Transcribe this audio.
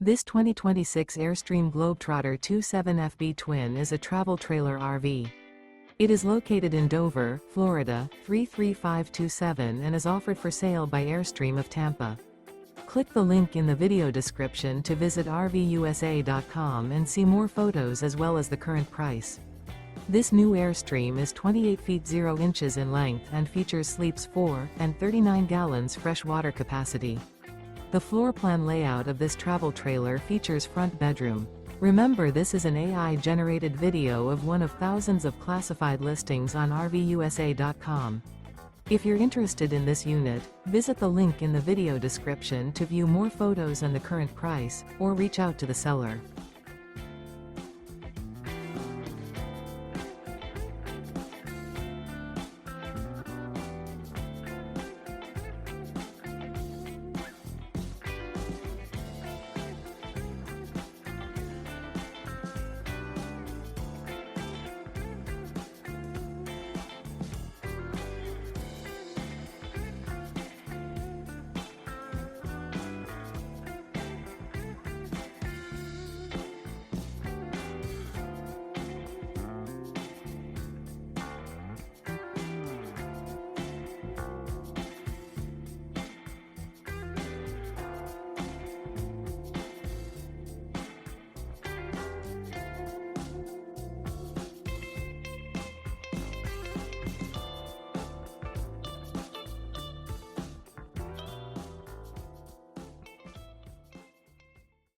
This 2026 Airstream Globetrotter 27FB Twin is a travel trailer RV. It is located in Dover, Florida, 33527 and is offered for sale by Airstream of Tampa. Click the link in the video description to visit RVUSA.com and see more photos as well as the current price. This new Airstream is 28 feet 0 inches in length and features sleeps 4 and 39 gallons fresh water capacity. The floor plan layout of this travel trailer features front bedroom. Remember, this is an AI-generated video of one of thousands of classified listings on RVUSA.com. If you're interested in this unit, visit the link in the video description to view more photos and the current price, or reach out to the seller.